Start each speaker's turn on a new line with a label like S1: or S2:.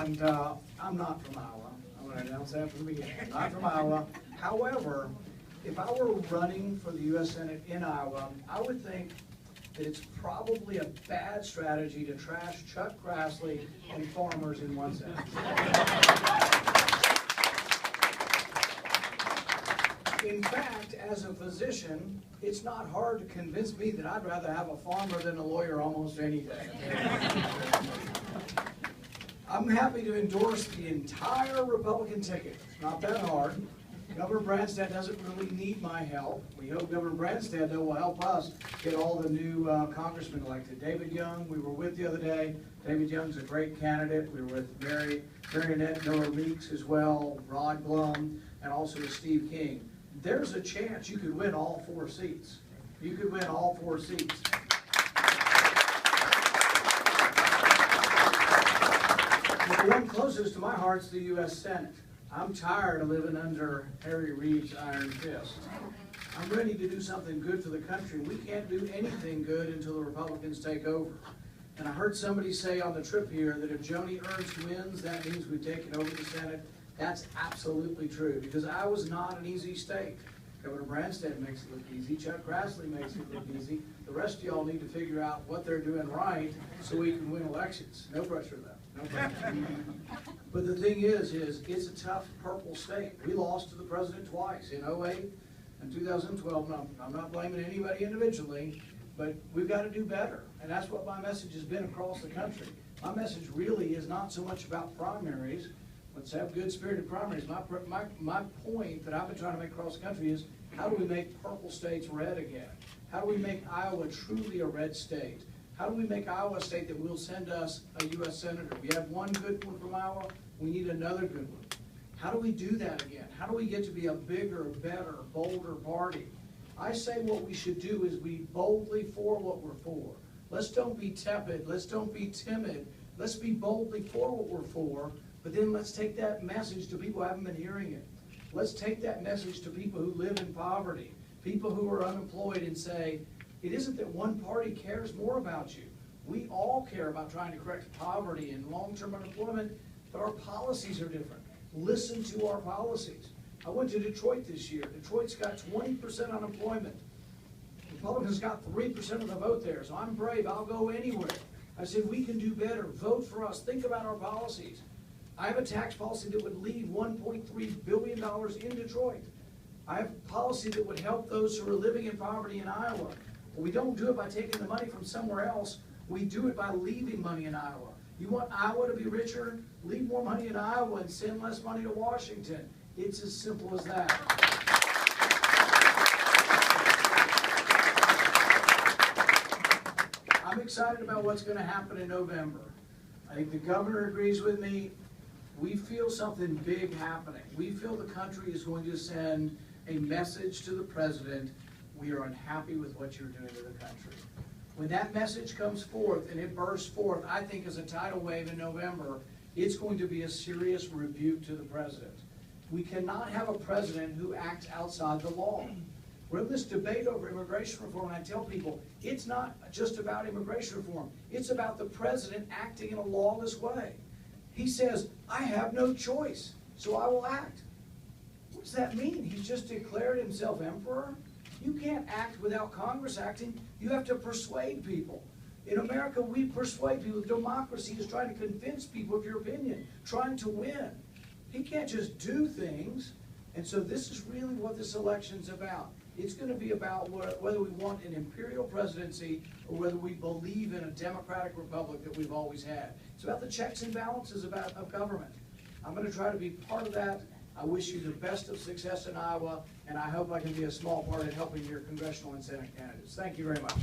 S1: And I'm not from Iowa. I'm going to announce that from the beginning. I'm not from Iowa. However, if I were running for the U.S. Senate in Iowa, I would think that it's probably a bad strategy to trash Chuck Grassley and farmers in one sentence. In fact, as a physician, it's not hard to convince me that I'd rather have a farmer than a lawyer almost any day. I'm happy to endorse the entire Republican ticket. It's not that hard. Governor Branstad doesn't really need my help. We hope Governor Branstad, though, will help us get all the new congressmen elected. David Young, we were with the other day. David Young's a great candidate. We were with Marionette Miller Meeks as well, Rod Blum, and also with Steve King. There's a chance you could win all 4 seats. You could win all 4 seats. But the one closest to my heart is the U.S. Senate. I'm tired of living under Harry Reid's iron fist. I'm ready to do something good for the country. We can't do anything good until the Republicans take over. And I heard somebody say on the trip here that if Joni Ernst wins, that means we've taken over the Senate. That's absolutely true, because Iowa's not an easy state. Governor Branstad makes it look easy. Chuck Grassley makes it look easy. The rest of y'all need to figure out what they're doing right so we can win elections. No pressure, though. No pressure. But the thing is it's a tough purple state. We lost to the president twice, in 2008 and 2012. No, I'm not blaming anybody individually, but we've got to do better. And that's what my message has been across the country. My message really is not so much about primaries. Let's have good spirited primaries. My point that I've been trying to make across the country is, how do we make purple states red again? How do we make Iowa truly a red state? How do we make Iowa a state that will send us a U.S. Senator? We have one good one from Iowa. We need another good one. How do we do that again? How do we get to be a bigger, better, bolder party? I say what we should do is be boldly for what we're for. Let's don't be tepid. Let's don't be timid. Let's be boldly for what we're for. But then let's take that message to people who haven't been hearing it. Let's take that message to people who live in poverty, people who are unemployed, and say, it isn't that one party cares more about you. We all care about trying to correct poverty and long-term unemployment, but our policies are different. Listen to our policies. I went to Detroit this year. Detroit's got 20% unemployment. Republicans got 3% of the vote there, so I'm brave. I'll go anywhere. I said, we can do better. Vote for us. Think about our policies. I have a tax policy that would leave $1.3 billion in Detroit. I have a policy that would help those who are living in poverty in Iowa. But we don't do it by taking the money from somewhere else. We do it by leaving money in Iowa. You want Iowa to be richer? Leave more money in Iowa and send less money to Washington. It's as simple as that. I'm excited about what's going to happen in November. I think the governor agrees with me. We feel something big happening. We feel the country is going to send a message to the president. We are unhappy with what you're doing to the country. When that message comes forth and it bursts forth, I think as a tidal wave in November, it's going to be a serious rebuke to the president. We cannot have a president who acts outside the law. We're in this debate over immigration reform, and I tell people, it's not just about immigration reform. It's about the president acting in a lawless way. He says, I have no choice, so I will act. What does that mean? He's just declared himself emperor? You can't act without Congress acting. You have to persuade people. In America, we persuade people. Democracy is trying to convince people of your opinion, trying to win. He can't just do things. And so this is really what this election's about. It's going to be about whether we want an imperial presidency or whether we believe in a democratic republic that we've always had. It's about the checks and balances of government. I'm going to try to be part of that. I wish you the best of success in Iowa, and I hope I can be a small part in helping your congressional and Senate candidates. Thank you very much.